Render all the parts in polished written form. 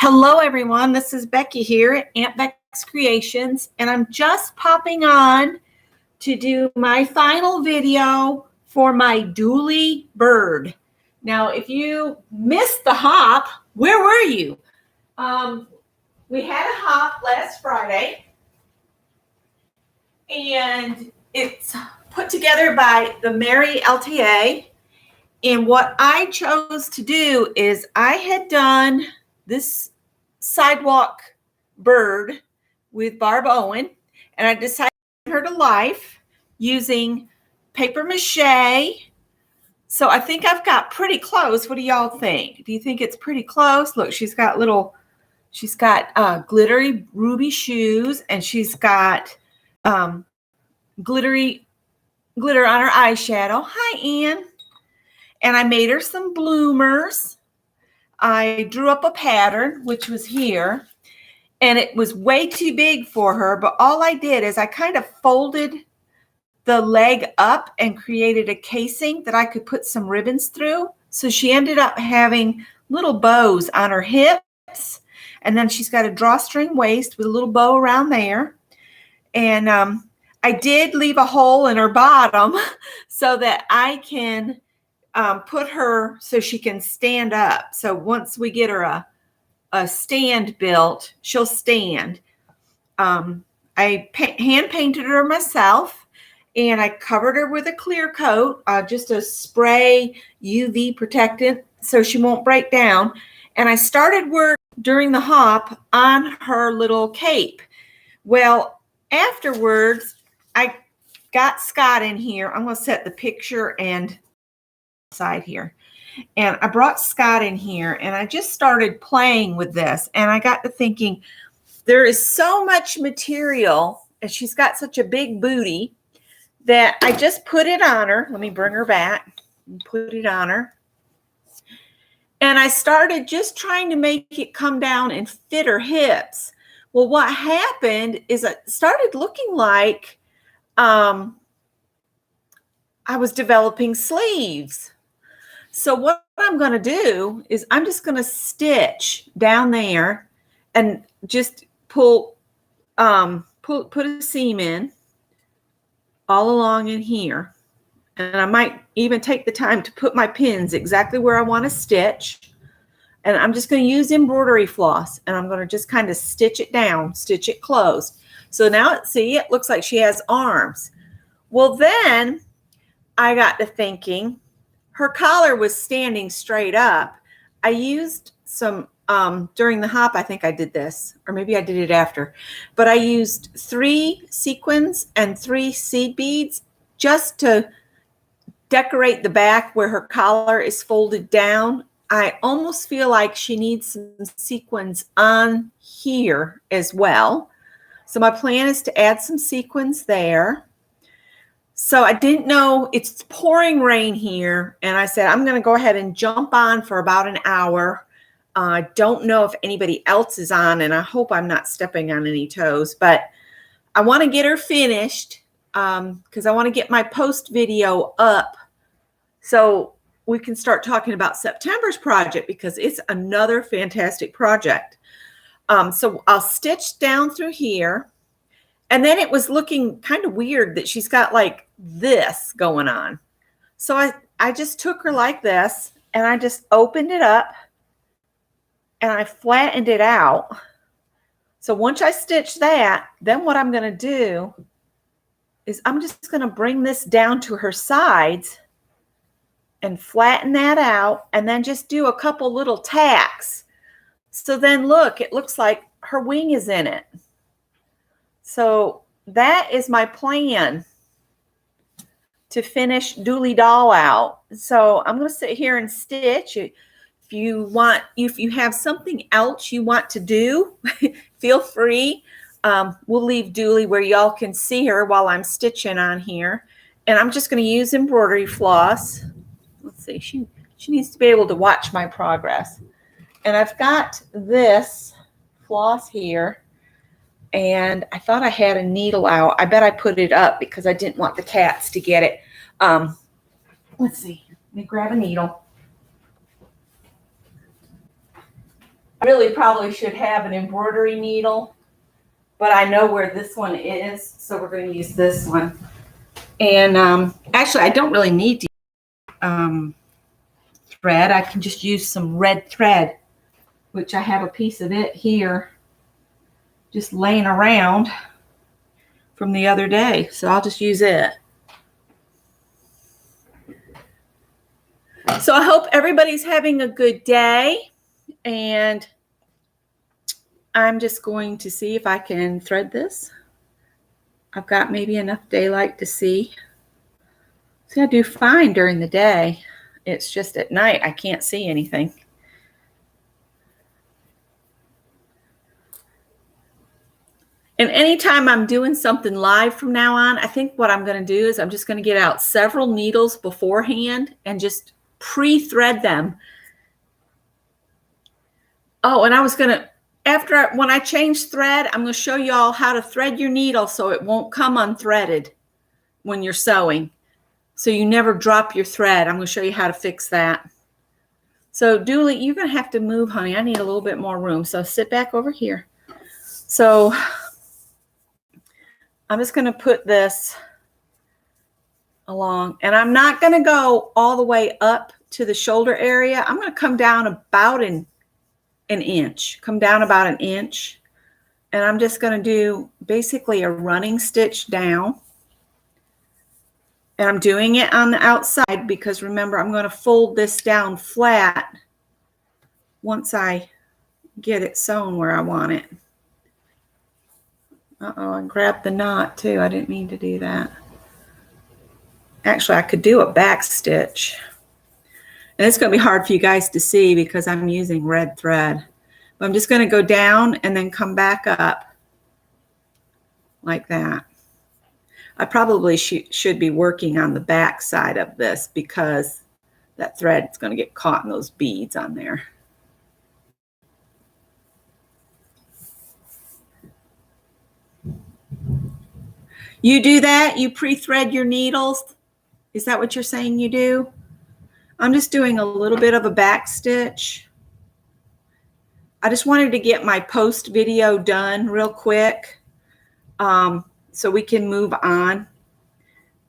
Hello everyone, this is Becky here at Aunt Beck's Creations, and I'm just popping on to do my final video for my Dooley bird. Now, if you missed the hop, where were you? We had a hop last Friday, and it's put together by the Mary LTA. And what I chose to do is I had done this sidewalk bird with Barb Owen, and I decided to bring her to life using paper mache. So I think I've got pretty close. What do y'all think? Do you think it's pretty close? Look, she's got glittery ruby shoes, and she's got glitter on her eyeshadow. Hi, Ann. And I made her some bloomers. I drew up a pattern, which was here, and it was way too big for her, but all I did is I kind of folded the leg up and created a casing that I could put some ribbons through. So she ended up having little bows on her hips, and then she's got a drawstring waist with a little bow around there. And I did leave a hole in her bottom so that I can put her so she can stand up. So once we get her a stand built, she'll stand. I hand painted her myself, and I covered her with a clear coat, just a spray UV protectant so she won't break down. And I started work during the hop on her little cape. Well, afterwards, I got Scott in here. I'm going to set the picture and side here, and I brought Scott in here, and I just started playing with this, and I got to thinking, there is so much material, and she's got such a big booty that I just put it on her. Let me bring her back and put it on her, and I started just trying to make it come down and fit her hips. Well, what happened is it started looking like I was developing sleeves. So what I'm going to do is I'm just going to stitch down there and just put a seam in all along in here. And I might even take the time to put my pins exactly where I want to stitch. And I'm just going to use embroidery floss, and I'm going to just kind of stitch it down, stitch it closed. So now see, it looks like she has arms. Well, then I got to thinking, her collar was standing straight up. I used some, during the hop, I think I did this, or maybe I did it after, but I used 3 sequins and 3 seed beads just to decorate the back where her collar is folded down. I almost feel like she needs some sequins on here as well. So my plan is to add some sequins there. So I didn't know, it's pouring rain here, and I said I'm going to go ahead and jump on for about an hour. I don't know if anybody else is on, and I hope I'm not stepping on any toes, but I want to get her finished because I want to get my post video up so we can start talking about September's project, because it's another fantastic project. So I'll stitch down through here. And then it was looking kind of weird that she's got like this going on. So I just took her like this, and I just opened it up, and I flattened it out. So once I stitch that, then what I'm going to do is I'm just going to bring this down to her sides and flatten that out, and then just do a couple little tacks. So then look, it looks like her wing is in it. So that is my plan to finish Dooley Doll out. So I'm going to sit here and stitch. If you have something else you want to do, feel free. We'll leave Dooley where y'all can see her while I'm stitching on here. And I'm just going to use embroidery floss. Let's see, she needs to be able to watch my progress. And I've got this floss here. And I thought I had a needle out. I bet I put it up because I didn't want the cats to get it. Let's see. Let me grab a needle. really probably should have an embroidery needle, but I know where this one is, so we're going to use this one. And actually, I don't really need to thread. I can just use some red thread, which I have a piece of it here just laying around from the other day, so I'll just use it. So I hope everybody's having a good day, and I'm just going to see if I can thread this. I've got maybe enough daylight to see. See, I do fine during the day. It's just at night I can't see anything. And anytime I'm doing something live from now on, I think what I'm going to do is I'm just going to get out several needles beforehand and just pre-thread them. Oh, and I was going to, when I change thread, I'm going to show you all how to thread your needle so it won't come unthreaded when you're sewing. So you never drop your thread. I'm going to show you how to fix that. So Dooley, you're going to have to move, honey. I need a little bit more room. So sit back over here. So I'm just going to put this along, and I'm not going to go all the way up to the shoulder area. I'm going to come down about an inch, come down about an inch, and I'm just going to do basically a running stitch down. And I'm doing it on the outside because remember, I'm going to fold this down flat once I get it sewn where I want it. Uh-oh, I grabbed the knot too. I didn't mean to do that. Actually, I could do a back stitch. And it's going to be hard for you guys to see because I'm using red thread. But I'm just going to go down and then come back up like that. I probably should be working on the back side of this because that thread is going to get caught in those beads on there. You do that? You pre-thread your needles? Is that what you're saying you do? I'm just doing a little bit of a back stitch. I just wanted to get my post video done real quick so we can move on.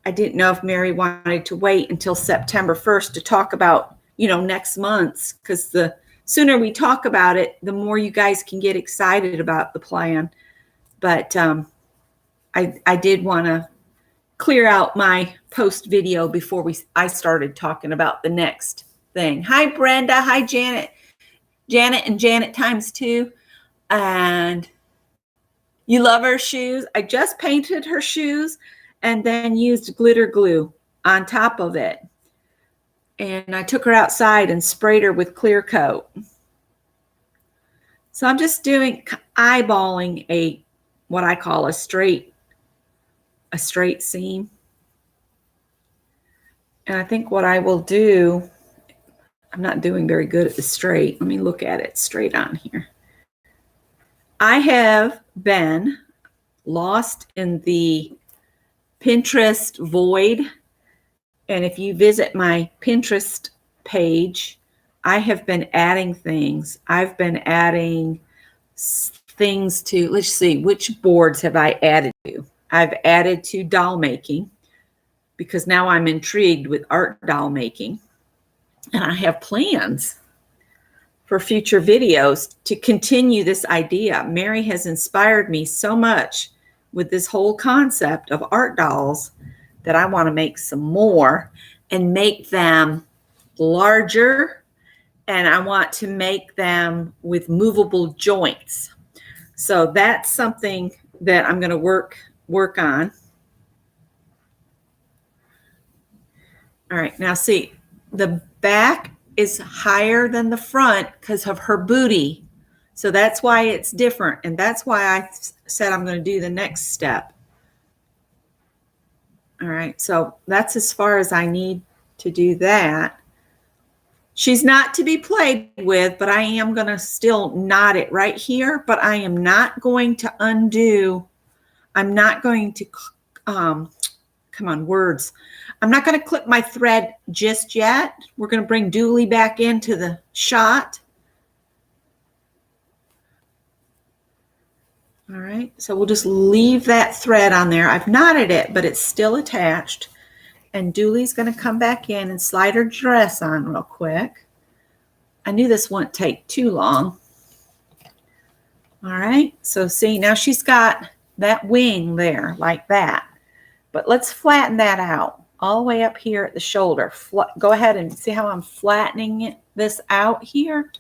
I didn't know if Mary wanted to wait until September 1st to talk about, next month's, because the sooner we talk about it, the more you guys can get excited about the plan. But I did want to clear out my post video before I started talking about the next thing. Hi, Brenda. Hi, Janet. Janet and Janet times 2. And you love her shoes. I just painted her shoes and then used glitter glue on top of it. And I took her outside and sprayed her with clear coat. So I'm just eyeballing what I call a straight seam. And I think what I will do, I'm not doing very good at the straight. Let me look at it straight on here. I have been lost in the Pinterest void. And if you visit my Pinterest page, I have been adding things. I've been adding things to, let's see, which boards have I added to? I've added to doll making because now I'm intrigued with art doll making. And I have plans for future videos to continue this idea. Mary has inspired me so much with this whole concept of art dolls that I want to make some more and make them larger. And I want to make them with movable joints. So that's something that I'm going to work on. All right, now see, the back is higher than the front because of her booty. So that's why it's different. And that's why I said I'm going to do the next step. All right, so that's as far as I need to do that. She's not to be played with, but I am going to still knot it right here. But I am not going to undo. I'm not going to, come on, words. I'm not going to clip my thread just yet. We're going to bring Dooley back into the shot. All right, so we'll just leave that thread on there. I've knotted it, but it's still attached. And Dooley's going to come back in and slide her dress on real quick. I knew this wouldn't take too long. All right, so see, now she's got that wing there like that. But let's flatten that out all the way up here at the shoulder. Go ahead and see how I'm flattening this out here.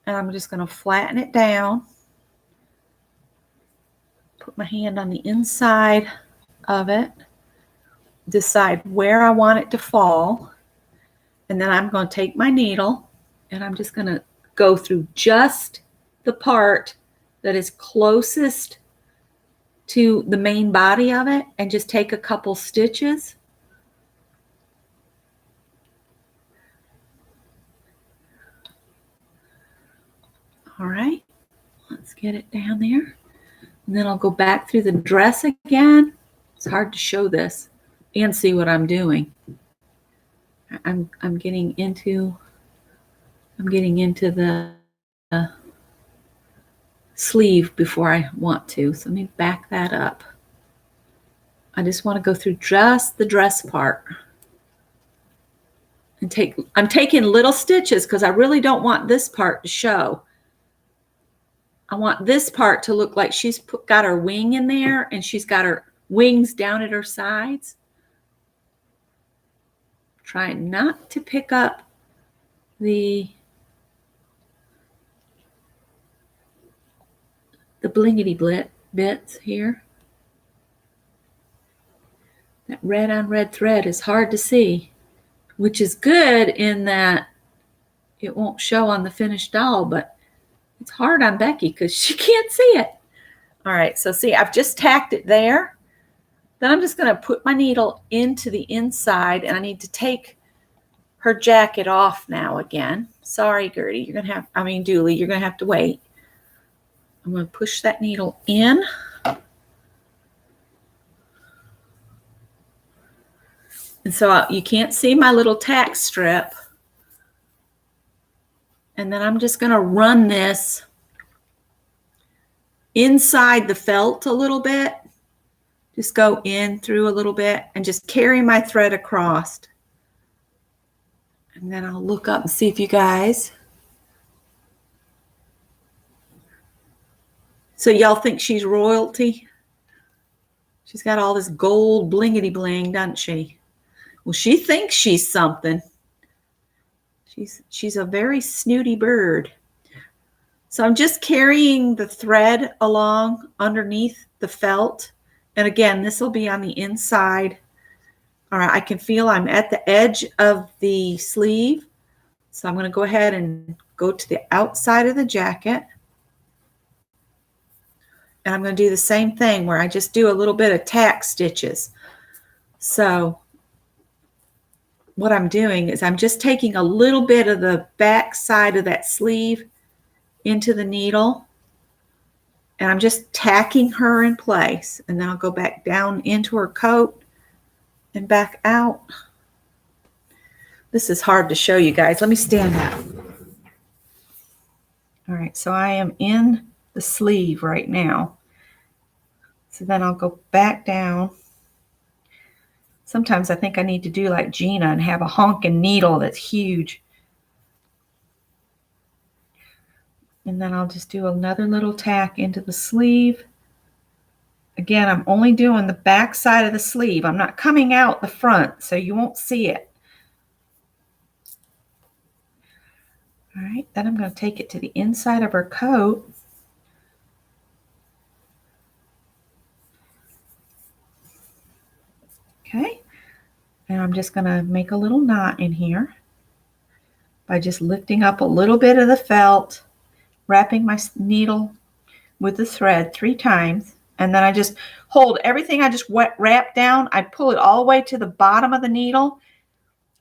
And I'm just going to flatten it down. Put my hand on the inside of it. Decide where I want it to fall. And then I'm going to take my needle and I'm just going to go through just the part that is closest to the main body of it and just take a couple stitches. All right, let's get it down there. And then I'll go back through the dress again. It's hard to show this and see what I'm doing. I'm getting into the sleeve before I want to. So let me back that up. I just want to go through just the dress part. And I'm taking little stitches because I really don't want this part to show. I want this part to look like she's got her wing in there and she's got her wings down at her sides. Trying not to pick up the blingity bits here. That red on red thread is hard to see, which is good in that it won't show on the finished doll, but it's hard on Becky because she can't see it. All right, so see, I've just tacked it there. Then I'm just going to put my needle into the inside, and I need to take her jacket off now again. Sorry, Gertie, Dooley, you're going to have to wait. I'm going to push that needle in. And so you can't see my little tack strip. And then I'm just going to run this inside the felt a little bit. Just go in through a little bit and just carry my thread across. And then I'll look up and see if you guys. So y'all think she's royalty? She's got all this gold blingity bling, doesn't she? Well, she thinks she's something. She's a very snooty bird. So I'm just carrying the thread along underneath the felt. And again, this will be on the inside. All right, I can feel I'm at the edge of the sleeve. So I'm going to go ahead and go to the outside of the jacket. And I'm going to do the same thing where I just do a little bit of tack stitches. So what I'm doing is I'm just taking a little bit of the back side of that sleeve into the needle. And I'm just tacking her in place. And then I'll go back down into her coat and back out. This is hard to show you guys. Let me stand up. All right, so I am in the sleeve right now. So then I'll go back down. Sometimes I think I need to do like Gina and have a honking needle that's huge. And then I'll just do another little tack into the sleeve. Again, I'm only doing the back side of the sleeve. I'm not coming out the front, so you won't see it. All right, then I'm going to take it to the inside of her coat. Okay, and I'm just going to make a little knot in here by just lifting up a little bit of the felt, wrapping my needle with the thread 3 times, and then I just hold everything I just wrapped down. I pull it all the way to the bottom of the needle,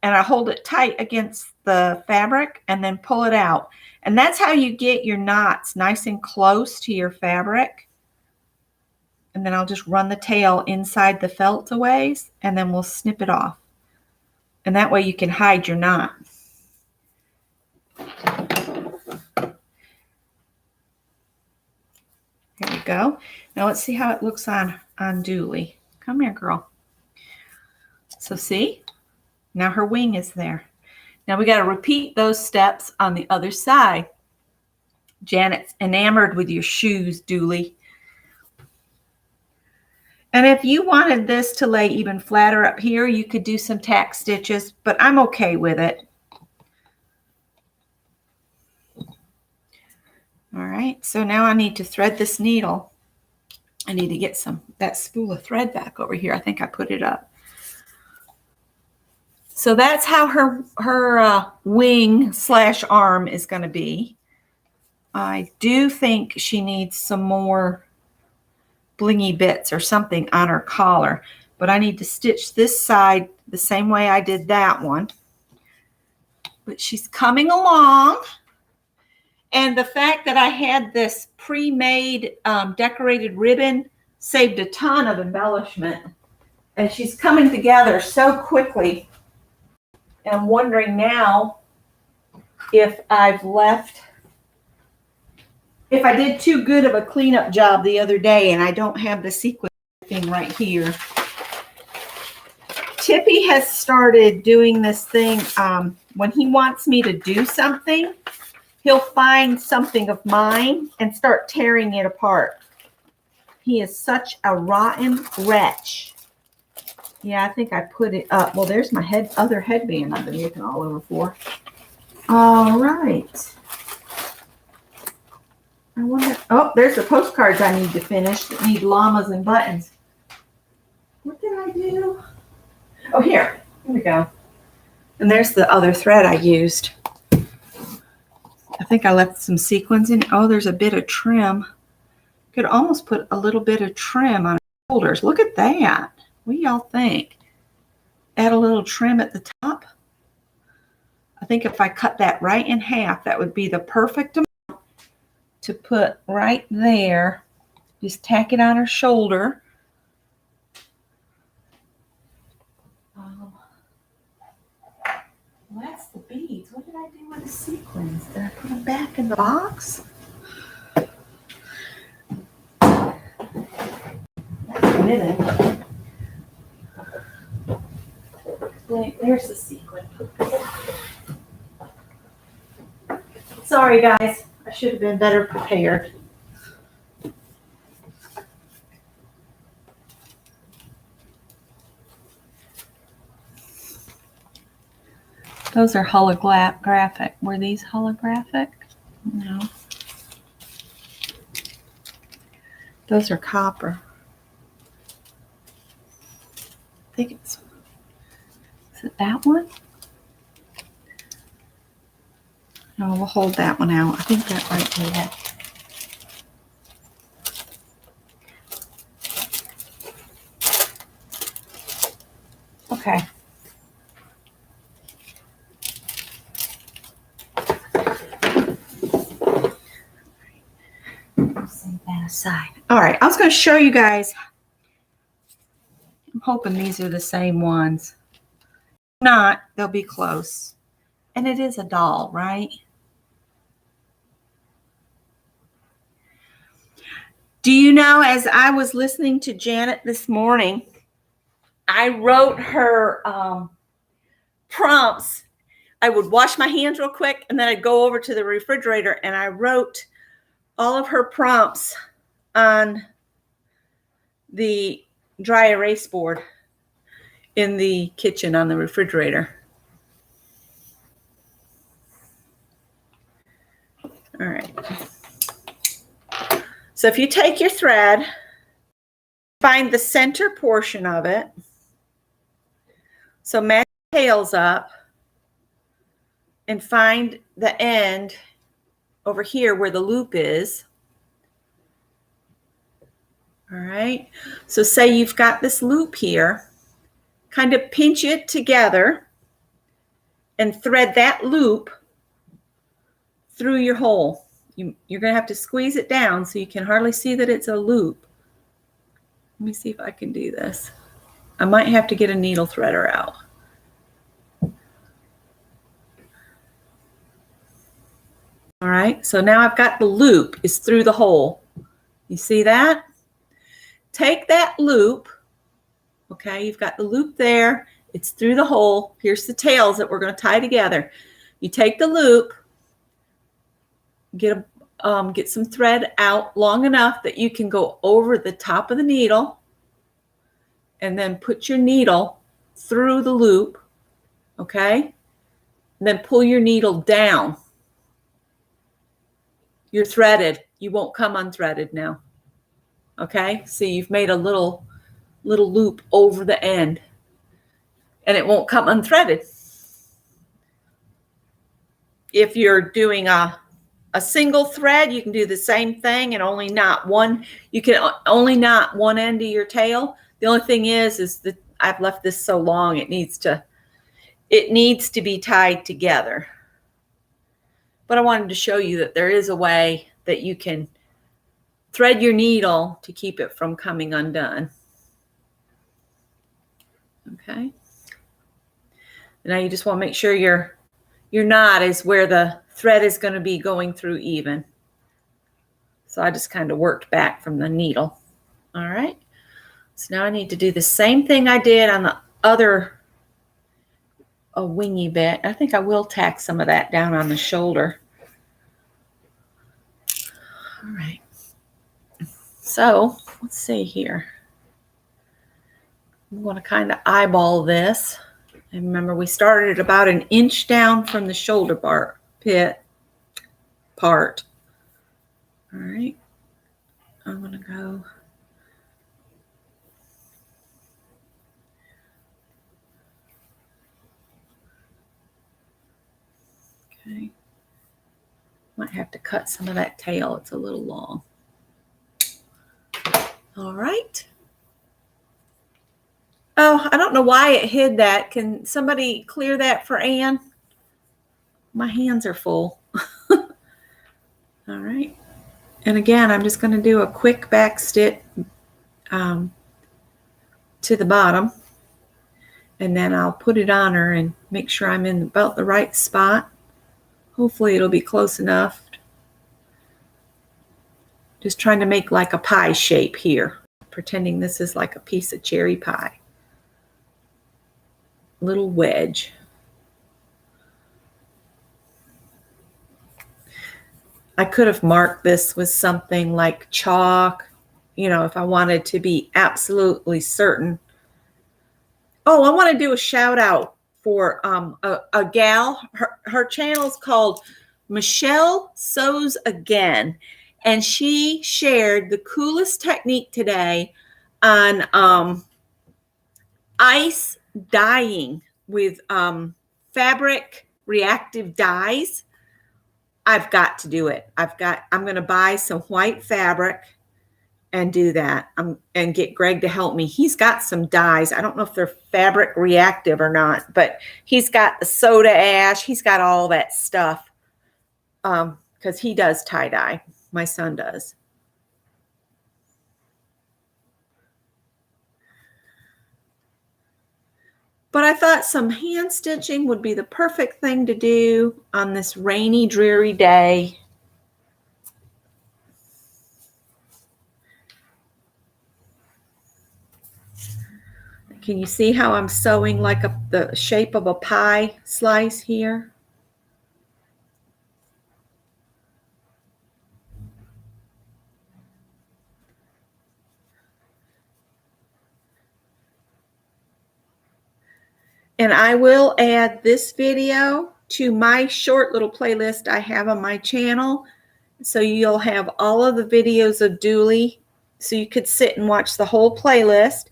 and I hold it tight against the fabric and then pull it out. And that's how you get your knots nice and close to your fabric. And then I'll just run the tail inside the felt a ways, and then we'll snip it off. And that way you can hide your knot. There we go. Now let's see how it looks on Dooley. Come here, girl. So see? Now her wing is there. Now we got to repeat those steps on the other side. Janet's enamored with your shoes, Dooley. And if you wanted this to lay even flatter up here, you could do some tack stitches, but I'm okay with it. All right, so now I need to thread this needle. I need to get that spool of thread back over here. I think I put it up. So that's how her wing / arm is going to be. I do think she needs some more blingy bits or something on her collar, but I need to stitch this side the same way I did that one. But she's coming along. And the fact that I had this pre-made decorated ribbon saved a ton of embellishment. And she's coming together so quickly. And I'm wondering now if I did too good of a cleanup job the other day and I don't have the sequin thing right here. Tippy has started doing this thing when he wants me to do something. He'll find something of mine and start tearing it apart. He is such a rotten wretch. Yeah, I think I put it up. Well, there's my other headband I've been looking all over for. All right. I wonder. Oh, there's the postcards I need to finish that need llamas and buttons. What did I do? Oh, here. Here we go. And there's the other thread I used. I think I left some sequins in. Oh, there's a bit of trim. Could almost put a little bit of trim on her shoulders. Look at that. What do y'all think? Add a little trim at the top. I think if I cut that right in half, that would be the perfect amount to put right there. Just tack it on her shoulder. Well, that's the beads. What did I do with the sequins? Did I put them back in the box? That's a minute. There's the sequin. Sorry, guys. I should have been better prepared. Those are holographic. Were these holographic? No. Those are copper. I think it's... Is it that one? No, we'll hold that one out. I think that might be it. Okay. Set that aside. All right, I was going to show you guys. I'm hoping these are the same ones. If not, they'll be close. And it is a doll, right? Do you know, as I was listening to Janet this morning, I wrote her prompts. I would wash my hands real quick, and then I'd go over to the refrigerator, and I wrote all of her prompts on the dry erase board in the kitchen on the refrigerator. All right. So if you take your thread, find the center portion of it. So match the tails up and find the end over here where the loop is. All right. So say you've got this loop here, kind of pinch it together and thread that loop through your hole. You're going to have to squeeze it down so you can hardly see that it's a loop. Let me see if I can do this. I might have to get a needle threader out. All right, so now I've got the loop is through the hole. You see that? Take that loop. Okay, you've got the loop there. It's through the hole. Here's the tails that we're going to tie together. You take the loop, get some thread out long enough that you can go over the top of the needle, and then put your needle through the loop. Okay, and then pull your needle down. You're threaded. You won't come unthreaded now. Okay, so you've made a little loop over the end, and it won't come unthreaded. If you're doing a single thread, you can do the same thing and only knot one. You can only knot one end of your tail. The only thing is that I've left this so long, it needs to be tied together. But I wanted to show you that there is a way that you can thread your needle to keep it from coming undone. Okay. Now you just want to make sure your knot is where the thread is going to be going through even. So I just kind of worked back from the needle. All right. So now I need to do the same thing I did on the other wingy bit. I think I will tack some of that down on the shoulder. All right. So let's see here. I'm going to kind of eyeball this. And remember, we started about an inch down from the shoulder part. All right. I'm going to go. Okay. Might have to cut some of that tail. It's a little long. All right. Oh, I don't know why it hid that. Can somebody clear that for Ann? My hands are full. All right. And again, I'm just going to do a quick back stitch to the bottom. And then I'll put it on her and make sure I'm in about the right spot. Hopefully it'll be close enough. Just trying to make like a pie shape here. Pretending this is like a piece of cherry pie. Little wedge. I could have marked this with something like chalk, you know, if I wanted to be absolutely certain. Oh, I want to do a shout out for a gal. Her channel's called Michelle Sews Again, and she shared the coolest technique today on ice dyeing with fabric reactive dyes. I've got to do it. I'm going to buy some white fabric and do that and get Greg to help me. He's got some dyes. I don't know if they're fabric reactive or not, but he's got the soda ash. He's got all that stuff because he does tie-dye. My son does. But I thought some hand stitching would be the perfect thing to do on this rainy, dreary day. Can you see how I'm sewing like the shape of a pie slice here? And I will add this video to my short little playlist I have on my channel. So you'll have all of the videos of Dooley. So you could sit and watch the whole playlist.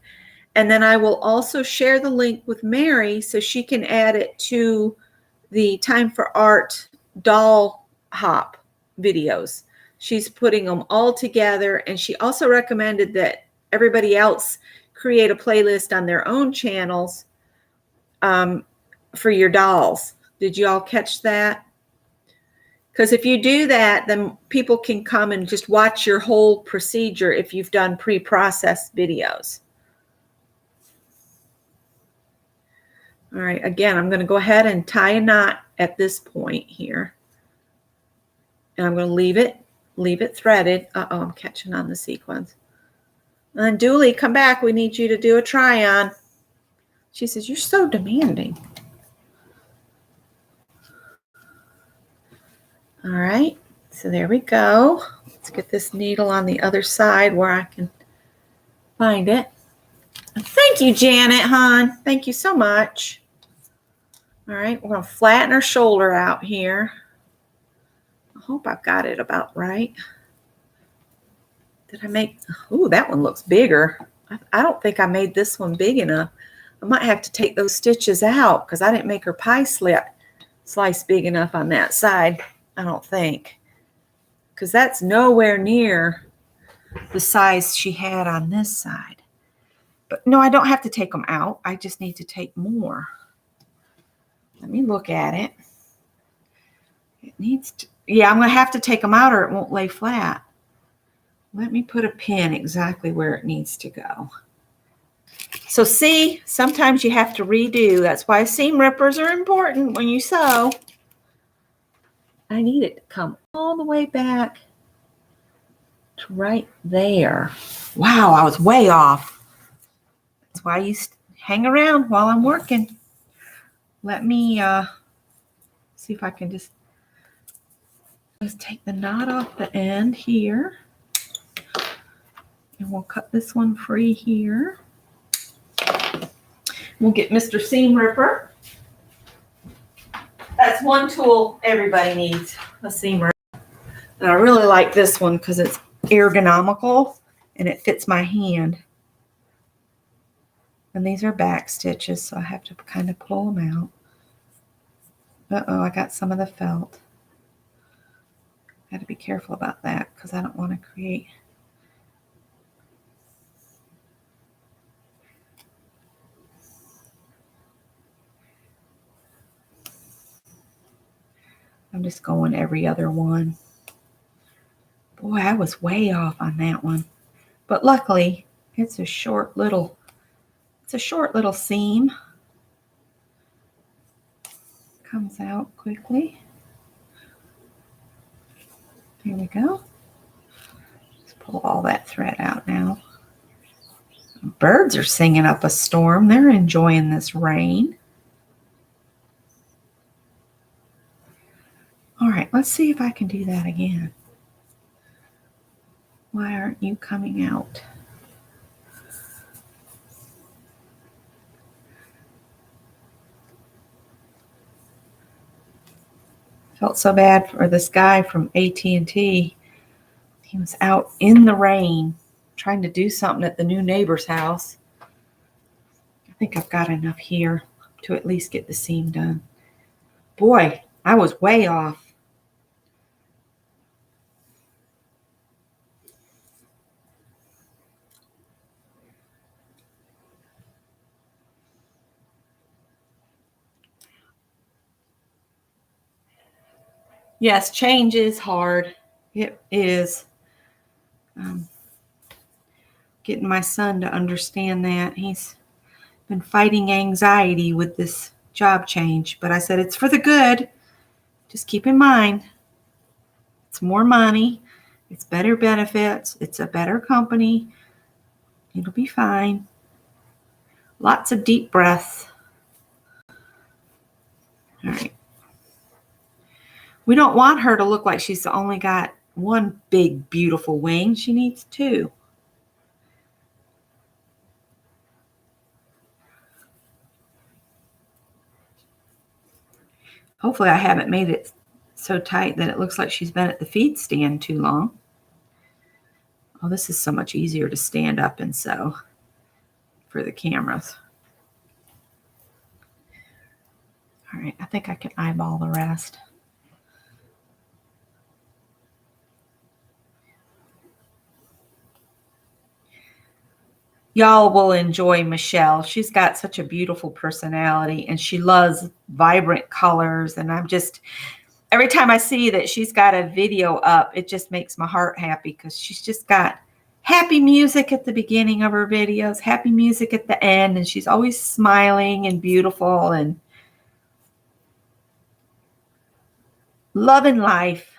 And then I will also share the link with Mary so she can add it to the Time for Art doll hop videos. She's putting them all together. And she also recommended that everybody else create a playlist on their own channels for your dolls. Did you all catch that? Because if you do that, then people can come and just watch your whole procedure if you've done pre-processed videos. All right, again, I'm going to go ahead and tie a knot at this point here. And I'm going to leave it leave it threaded. Uh-oh, I'm catching on the sequins. And Dooley, come back. We need you to do a try-on. She says, you're so demanding. All right, so there we go. Let's get this needle on the other side where I can find it. Thank you, Janet, hon. Thank you so much. All right, we're going to flatten her shoulder out here. I hope I've got it about right. Did I make, ooh, that one looks bigger. I don't think I made this one big enough. I might have to take those stitches out because I didn't make her pie slice big enough on that side. I don't think, because that's nowhere near the size she had on this side. But no, I don't have to take them out. I just need to take more. Let me look at it. It needs to, yeah, I'm going to have to take them out or it won't lay flat. Let me put a pin exactly where it needs to go. So see, sometimes you have to redo. That's why seam rippers are important when you sew. I need it to come all the way back to right there. Wow, I was way off. That's why you hang around while I'm working. Let me see if I can just take the knot off the end here. And we'll cut this one free here. We'll get Mr. Seam Ripper. That's one tool everybody needs, a seam ripper. And I really like this one because it's ergonomical and it fits my hand. And these are back stitches, so I have to kind of pull them out. Uh-oh, I got some of the felt. Got to be careful about that because I don't want to create. I'm just going every other one. Boy, I was way off on that one. But luckily, it's a short little seam. Comes out quickly. Here we go. Just pull all that thread out now. Birds are singing up a storm. They're enjoying this rain. All right, let's see if I can do that again. Why aren't you coming out? Felt so bad for this guy from AT&T. He was out in the rain trying to do something at the new neighbor's house. I think I've got enough here to at least get the seam done. Boy, I was way off. Yes, change is hard. It is. Getting my son to understand that. He's been fighting anxiety with this job change. But I said, it's for the good. Just keep in mind, it's more money. It's better benefits. It's a better company. It'll be fine. Lots of deep breaths. All right. We don't want her to look like she's only got one big, beautiful wing. She needs two. Hopefully I haven't made it so tight that it looks like she's been at the feed stand too long. Oh, this is so much easier to stand up and sew for the cameras. All right, I think I can eyeball the rest. Y'all will enjoy Michelle. She's got such a beautiful personality and she loves vibrant colors. And I'm just, every time I see that she's got a video up, it just makes my heart happy because she's just got happy music at the beginning of her videos, happy music at the end, and she's always smiling and beautiful and loving life.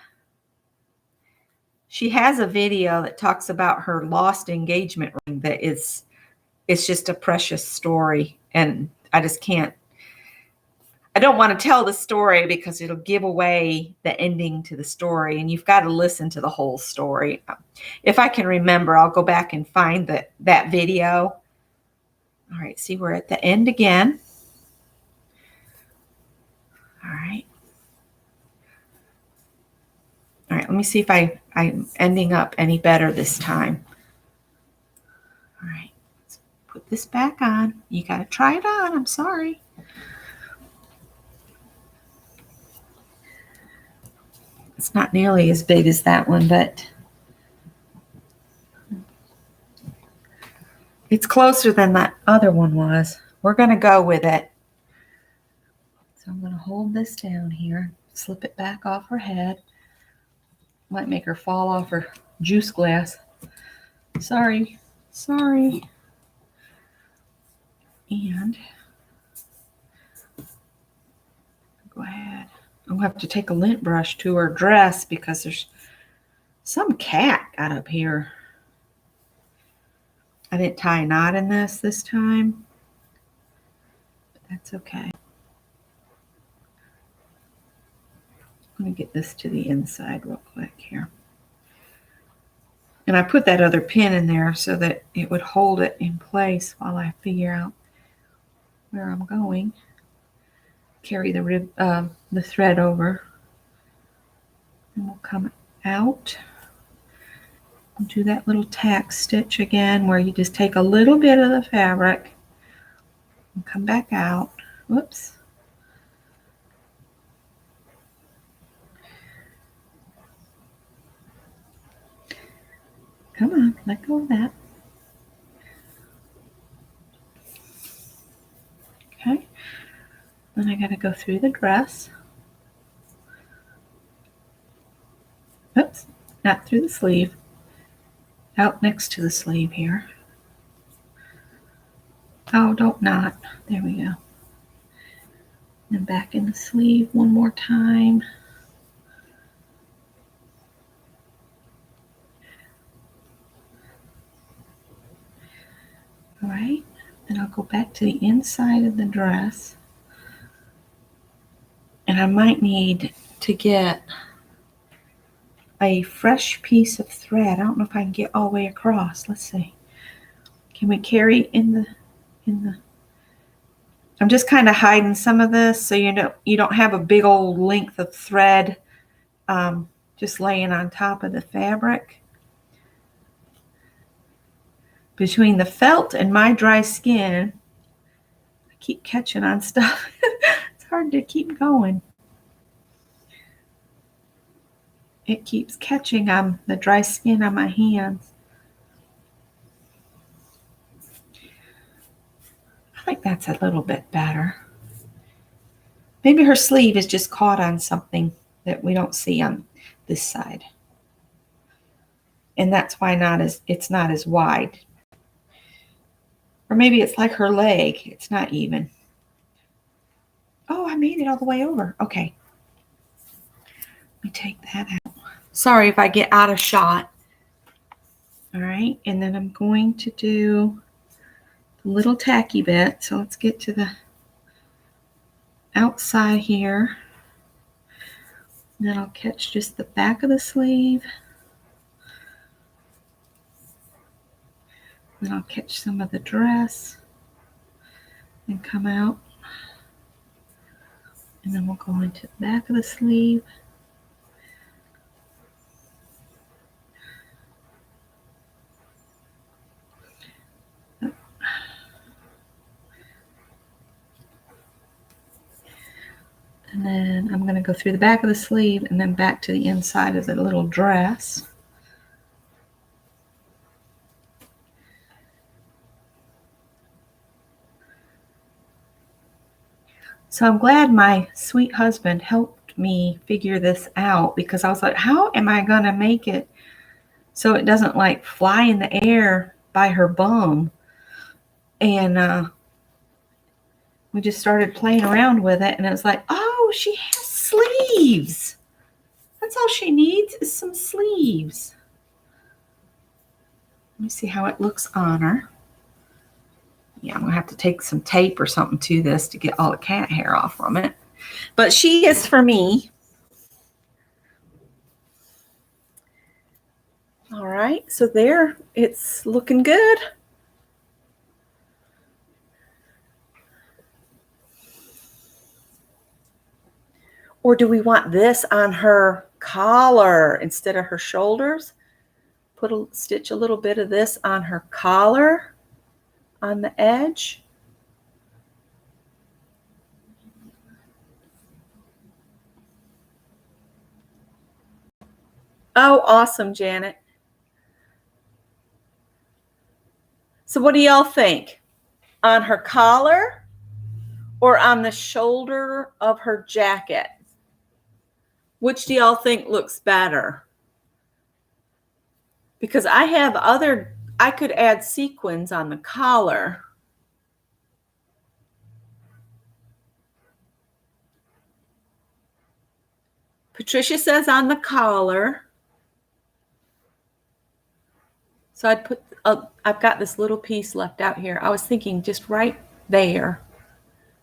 She has a video that talks about her lost engagement ring that is, it's just a precious story. And I just can't, I don't want to tell the story because it'll give away the ending to the story, and you've got to listen to the whole story. If I can remember, I'll go back and find that video. All right, see, we're at the end again. All right. All right, let me see if I'm ending up any better this time. All right, let's put this back on. You got to try it on. I'm sorry. It's not nearly as big as that one, but it's closer than that other one was. We're going to go with it. So I'm going to hold this down here, slip it back off her head. Might make her fall off her juice glass. Sorry. And go ahead. I'm going to have to take a lint brush to her dress because there's some cat got up here. I didn't tie a knot in this time, but that's okay. I'm going to get this to the inside real quick here. And I put that other pin in there so that it would hold it in place while I figure out where I'm going. Carry the thread over. And we'll come out. And do that little tack stitch again where you just take a little bit of the fabric and come back out. Whoops. Come on, let go of that. Okay. Then I got to go through the dress. Oops, not through the sleeve. Out next to the sleeve here. Oh, don't knot. There we go. And back in the sleeve one more time. All right, then I'll go back to the inside of the dress. And I might need to get a fresh piece of thread. I don't know if I can get all the way across. Let's see. Can we carry in the I'm just kind of hiding some of this so you don't have a big old length of thread just laying on top of the fabric. Between the felt and my dry skin, I keep catching on stuff. It's hard to keep going. It keeps catching on the dry skin on my hands. I think that's a little bit better. Maybe her sleeve is just caught on something that we don't see on this side. And that's why it's not as wide. Or maybe it's like her leg. It's not even. Oh, I made it all the way over. Okay. Let me take that out. Sorry if I get out of shot. All right. And then I'm going to do the little tacky bit. So let's get to the outside here. And then I'll catch just the back of the sleeve. Then I'll catch some of the dress and come out. And then we'll go into the back of the sleeve. And then I'm going to go through the back of the sleeve and then back to the inside of the little dress. So I'm glad my sweet husband helped me figure this out, because I was like, how am I going to make it so it doesn't like fly in the air by her bum? And we just started playing around with it, and it was like, oh, she has sleeves. That's all she needs is some sleeves. Let me see how it looks on her. Yeah, I'm going to have to take some tape or something to this to get all the cat hair off from it. But she is for me. All right, so there, it's looking good. Or do we want this on her collar instead of her shoulders? Stitch a little bit of this on her collar on the edge. Oh, awesome, Janet. So what do y'all think? On her collar or on the shoulder of her jacket? Which do y'all think looks better? Because I could add sequins on the collar. Patricia says on the collar. So I've got this little piece left out here. I was thinking just right there.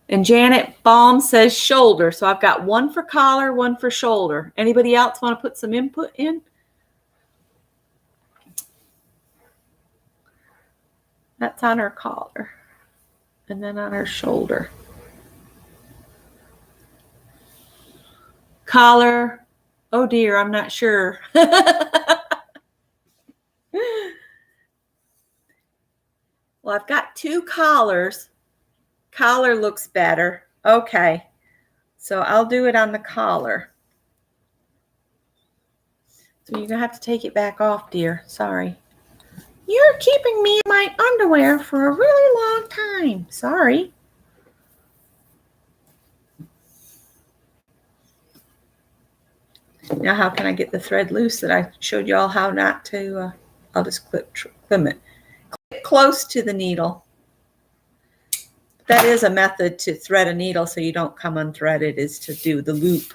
And Janet Baum says shoulder. So I've got one for collar, one for shoulder. Anybody else want to put some input in? That's on her collar. And then on her shoulder. Collar. Oh dear, I'm not sure. Well, I've got two collars. Collar looks better. Okay. So I'll do it on the collar. So you're going to have to take it back off, dear. Sorry. You're keeping me in my underwear for a really long time. Sorry. Now how can I get the thread loose that I showed you all how not to? I'll just clip it. Clip close to the needle. That is a method to thread a needle so you don't come unthreaded, is to do the loop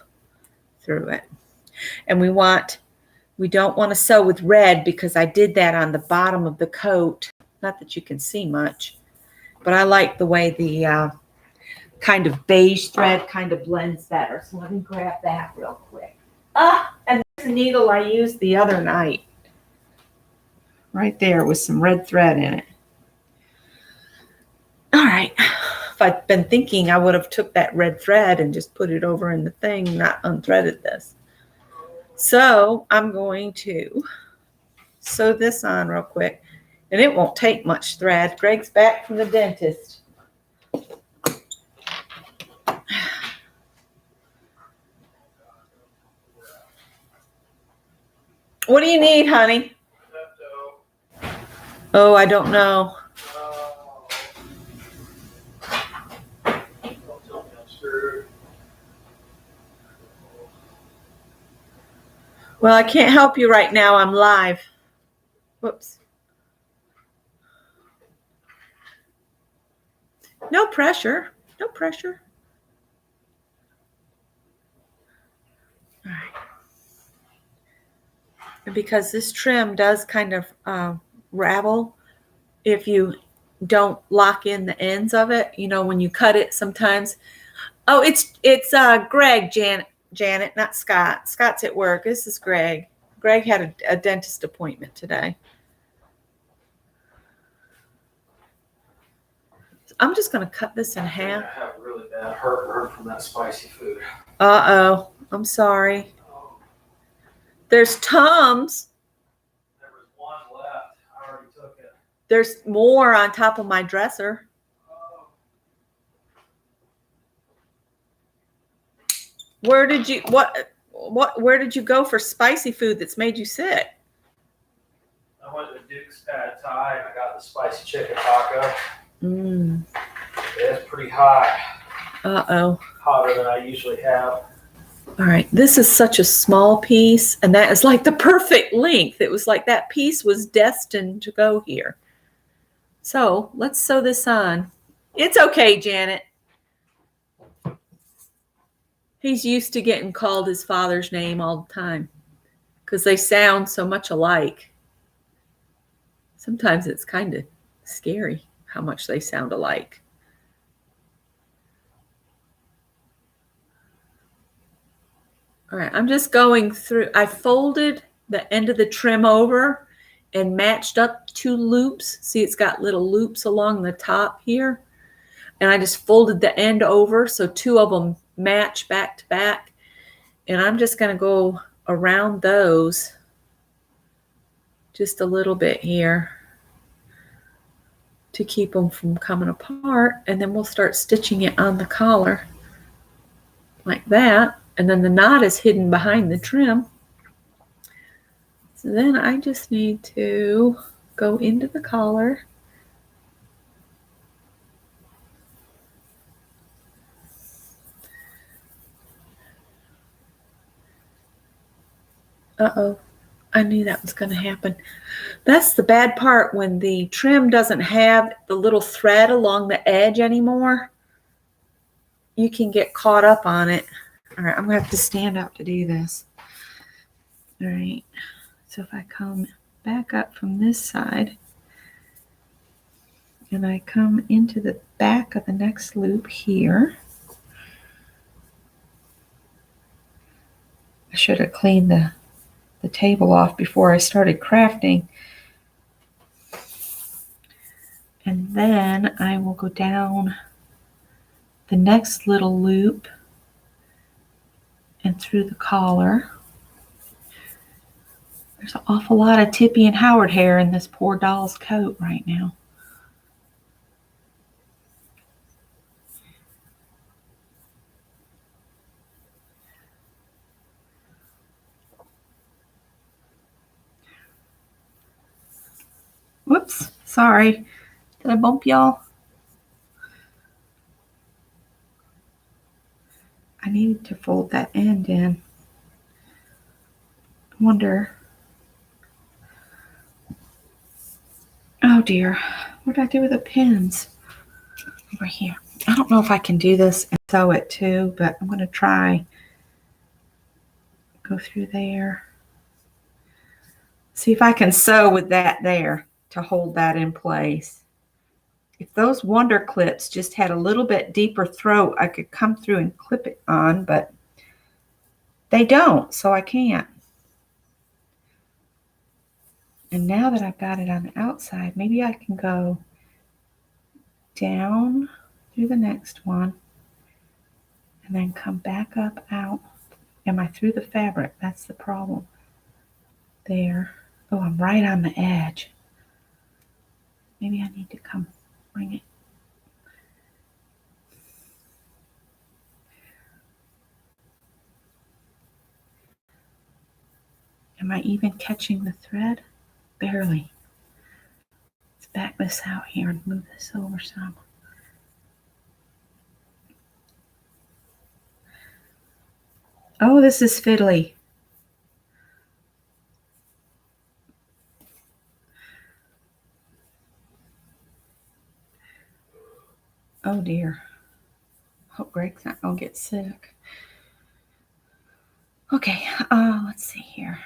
through it. And we don't want to sew with red because I did that on the bottom of the coat. Not that you can see much, but I like the way the kind of beige thread kind of blends better. So let me grab that real quick. And this needle I used the other night. Right there with some red thread in it. All right. If I'd been thinking, I would have took that red thread and just put it over in the thing, not unthreaded this. So I'm going to sew this on real quick. And it won't take much thread. Greg's back from the dentist. What do you need, honey? Oh, I don't know. Well, I can't help you right now. I'm live. Whoops. No pressure. No pressure. All right. And because this trim does kind of ravel if you don't lock in the ends of it, you know, when you cut it sometimes. Oh, it's Greg, Janet, not Scott. Scott's at work. This is Greg. Greg had a dentist appointment today. I'm just going to cut this in half. I have really bad hurt from that spicy food. Uh-oh. I'm sorry. There's Tums. There was one left. I already took it. There's more on top of my dresser. Where did you where did you go for spicy food that's made you sick? I went to Duke's Pad Thai and I got the spicy chicken taco. It's pretty hot. Uh-oh. Hotter than I usually have. All right. This is such a small piece, and that is like the perfect length. It was like that piece was destined to go here. So let's sew this on. It's okay, Janet. He's used to getting called his father's name all the time because they sound so much alike. Sometimes it's kind of scary how much they sound alike. All right, I'm just going through. I folded the end of the trim over and matched up 2 loops. See, it's got little loops along the top here. And I just folded the end over so 2 of them match back to back. And I'm just going to go around those just a little bit here to keep them from coming apart. And then we'll start stitching it on the collar like that. And then the knot is hidden behind the trim. So then I just need to go into the collar. Uh-oh, I knew that was going to happen. That's the bad part when the trim doesn't have the little thread along the edge anymore. You can get caught up on it. All right, I'm going to have to stand up to do this. All right, so if I come back up from this side and I come into the back of the next loop here. I should have cleaned the table off before I started crafting. And then I will go down the next little loop and through the collar. There's an awful lot of Tippy and Howard hair in this poor doll's coat right now. Whoops, sorry. Did I bump y'all? I needed to fold that end in. I wonder. Oh dear, what did I do with the pins? Over here. I don't know if I can do this and sew it too, but I'm going to try. Go through there. See if I can sew with that there to hold that in place. If those Wonder clips just had a little bit deeper throat, I could come through and clip it on, but they don't, so I can't. And now that I've got it on the outside, maybe I can go down through the next one and then come back up out. Am I through the fabric? That's the problem. There. Oh, I'm right on the edge. Maybe I need to come bring it. Am I even catching the thread? Barely. Let's back this out here and move this over some. Oh, this is fiddly. Oh dear. Hope Greg's not gonna get sick. Okay, let's see here.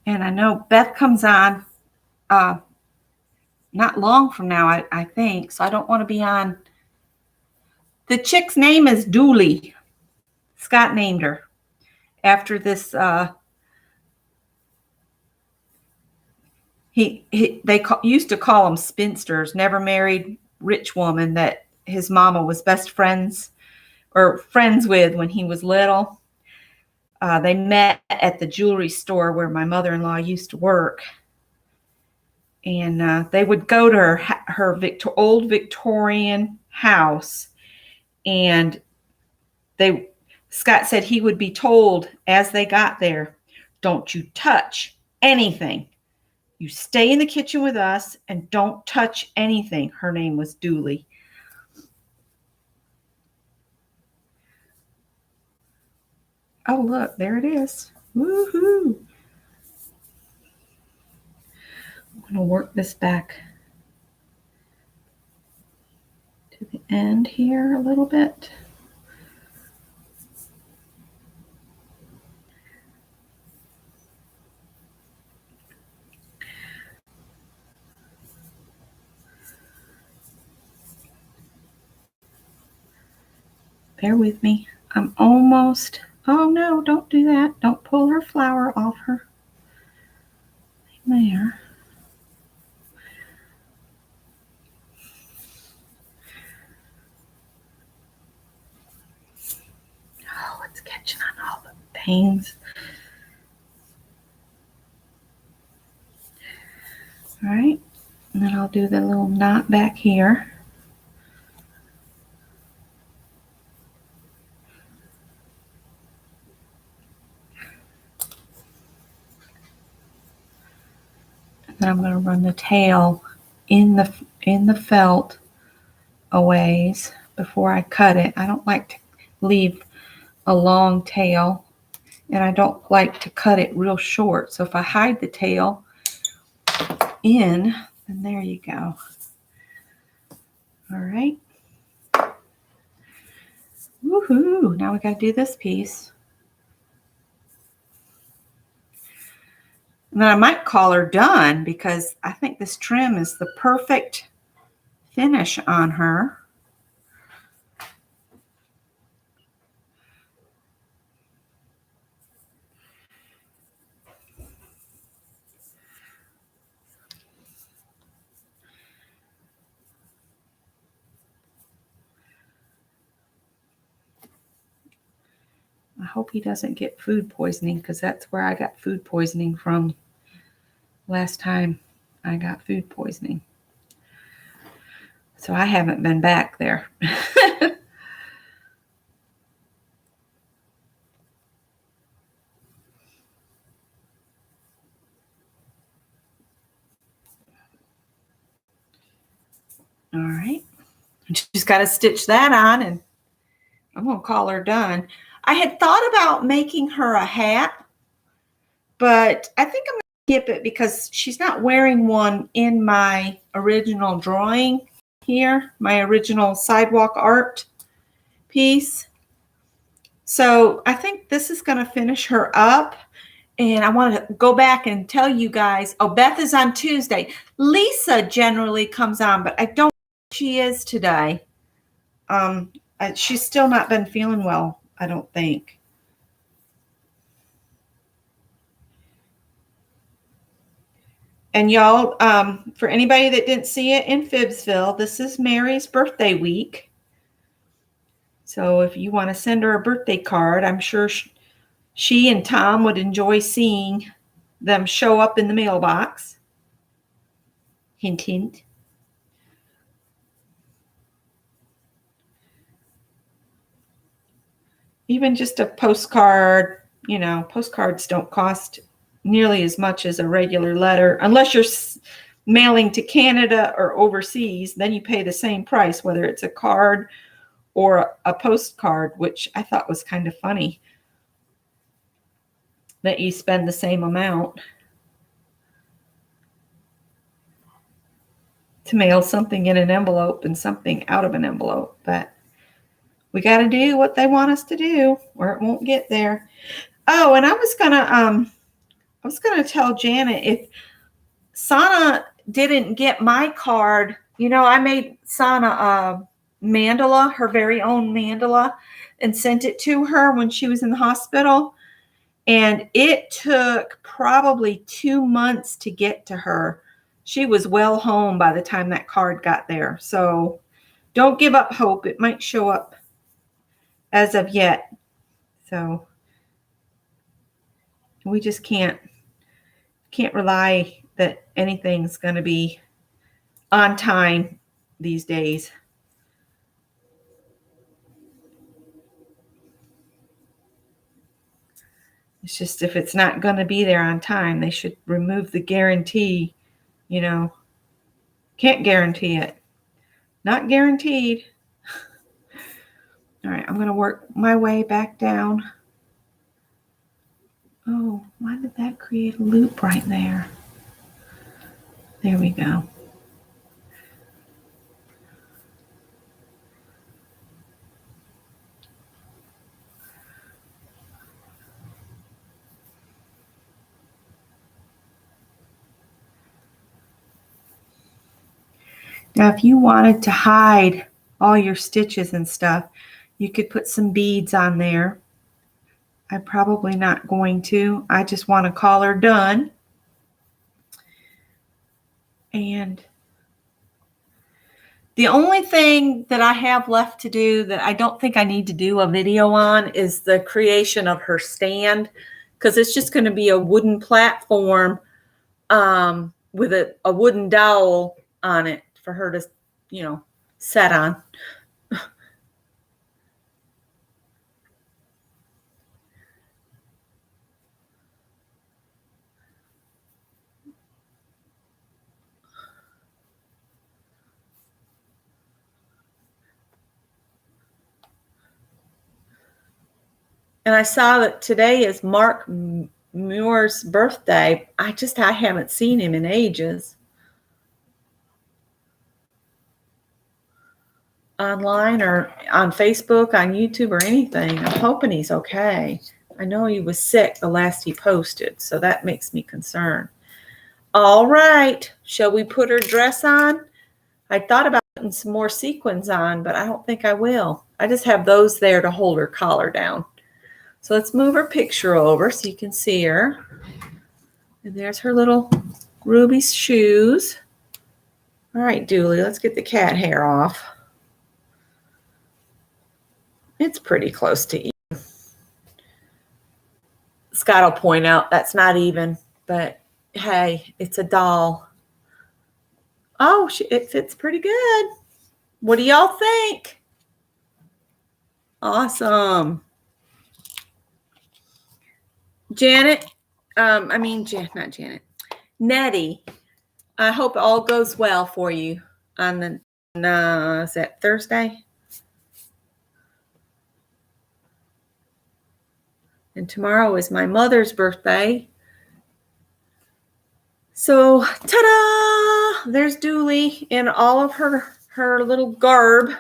And I know Beth comes on not long from now, I think. So I don't want to be on. The chick's name is Dooley. Scott named her after this. Used to call them spinsters, never married rich woman that his mama was best friends or friends with when he was little. They met at the jewelry store where my mother-in-law used to work. And they would go to her old Victorian house. And Scott said he would be told as they got there, don't you touch anything. You stay in the kitchen with us and don't touch anything. Her name was Dooley. Oh, look, there it is. Woohoo. I'm going to work this back to the end here a little bit. Bear with me. I'm almost, oh no, don't do that. Don't pull her flower off her. There. Oh, it's catching on all the things. All right, and then I'll do the little knot back here. And then I'm going to run the tail in the felt a ways before I cut it. I don't like to leave a long tail, and I don't like to cut it real short. So if I hide the tail in, then there you go. All right. Woohoo! Now we got to do this piece. And then I might call her done because I think this trim is the perfect finish on her. I hope he doesn't get food poisoning because that's where I got food poisoning from last time I got food poisoning. So I haven't been back there. All right. She's got to stitch that on, and I'm going to call her done. I had thought about making her a hat, but I think I'm going to skip it because she's not wearing one in my original drawing here, my original sidewalk art piece. So I think this is going to finish her up. And I want to go back and tell you guys, oh, Beth is on Tuesday. Lisa generally comes on, but I don't think she is today. She's still not been feeling well, I don't think. And y'all, for anybody that didn't see it in Phibbsville, this is Mary's birthday week. So if you want to send her a birthday card, I'm sure she and Tom would enjoy seeing them show up in the mailbox. Hint, hint. Even just a postcard, postcards don't cost nearly as much as a regular letter. Unless you're mailing to Canada or overseas, then you pay the same price, whether it's a card or a postcard, which I thought was kind of funny that you spend the same amount to mail something in an envelope and something out of an envelope. But we got to do what they want us to do or it won't get there. Oh, and I was gonna tell Janet, if Sana didn't get my card, I made Sana a mandala, her very own mandala, and sent it to her when she was in the hospital. And it took probably 2 months to get to her. She was well home by the time that card got there. So don't give up hope. It might show up as of yet. So we just can't rely that anything's going to be on time these days. It's just if it's not going to be there on time, they should remove the guarantee, Can't guarantee it. Not guaranteed. All right, I'm going to work my way back down. Oh, why did that create a loop right there? There we go. Now, if you wanted to hide all your stitches and stuff, You could put some beads on there. I'm probably not going to. I just want to call her done. And the only thing that I have left to do that I don't think I need to do a video on is the creation of her stand, because it's just going to be a wooden platform with a wooden dowel on it for her to, set on. And I saw that today is Mark Muir's birthday. I haven't seen him in ages. Online or on Facebook, on YouTube or anything. I'm hoping he's okay. I know he was sick the last he posted, so that makes me concerned. All right. Shall we put her dress on? I thought about putting some more sequins on, but I don't think I will. I just have those there to hold her collar down. So let's move her picture over so you can see her. And there's her little ruby shoes. All right, Dooley, let's get the cat hair off. It's pretty close to even. Scott will point out that's not even, but hey, it's a doll. Oh, it fits pretty good. What do y'all think? Awesome. Not Janet. Nettie, I hope all goes well for you on the, is that Thursday? And tomorrow is my mother's birthday. So, ta-da! There's Dooley in all of her little garb.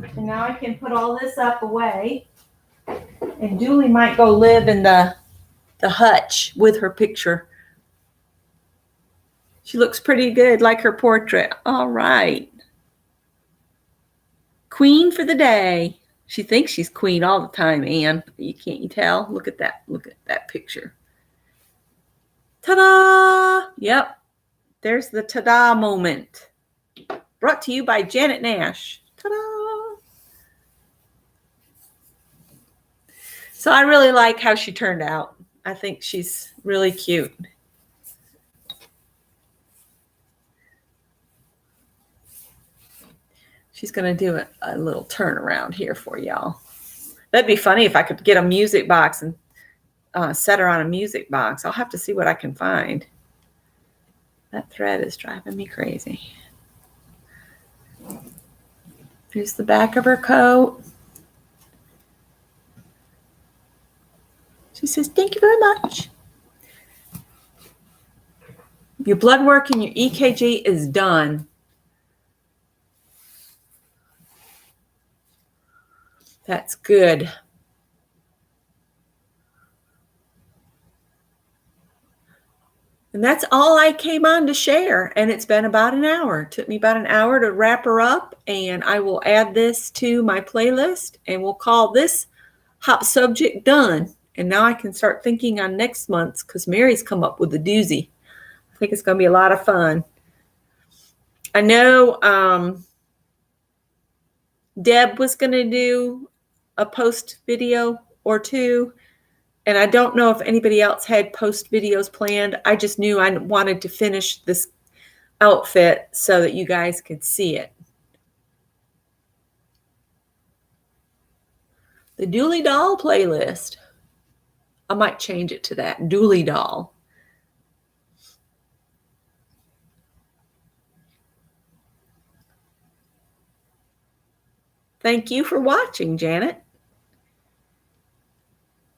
And now I can put all this up away. And Dooley might go live in the hutch with her picture. She looks pretty good, like her portrait. All right. Queen for the day. She thinks she's queen all the time, Anne. You tell? Look at that. Look at that picture. Ta-da! Yep. There's the ta-da moment. Brought to you by Janet Nash. Ta-da! So I really like how she turned out. I think she's really cute. She's going to do a little turnaround here for y'all. That'd be funny if I could get a music box and set her on a music box. I'll have to see what I can find. That thread is driving me crazy. Here's the back of her coat. She says, thank you very much. Your blood work and your EKG is done. That's good. And that's all I came on to share. And it's been about an hour. It took me about an hour to wrap her up. And I will add this to my playlist. And we'll call this hot subject done. And now I can start thinking on next month's, because Mary's come up with a doozy. I think it's going to be a lot of fun. I know Deb was going to do a post video or two. And I don't know if anybody else had post videos planned. I just knew I wanted to finish this outfit so that you guys could see it. The Dooley Doll playlist. I might change it to that. Dooley Doll. Thank you for watching, Janet.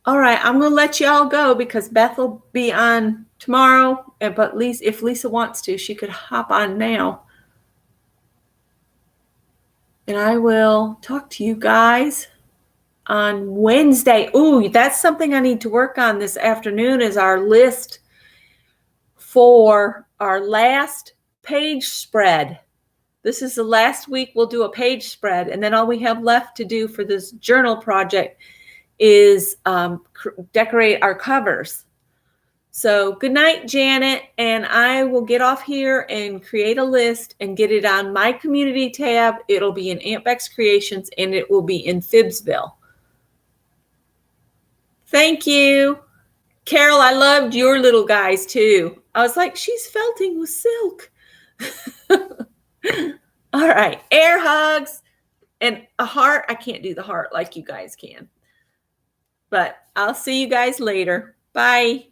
All right, I'm going to let y'all go because Beth will be on tomorrow. But if Lisa wants to, she could hop on now. And I will talk to you guys on Wednesday. Ooh, that's something I need to work on this afternoon is our list for our last page spread. This is the last week we'll do a page spread, and then all we have left to do for this journal project is decorate our covers. So good night, Janet, and I will get off here and create a list and get it on my community tab. It'll be in Aunt Beck's Creations, and it will be in Phibbsville. Thank you. Carol, I loved your little guys too. I was like, she's felting with silk. All right, air hugs and a heart. I can't do the heart like you guys can, but I'll see you guys later. Bye.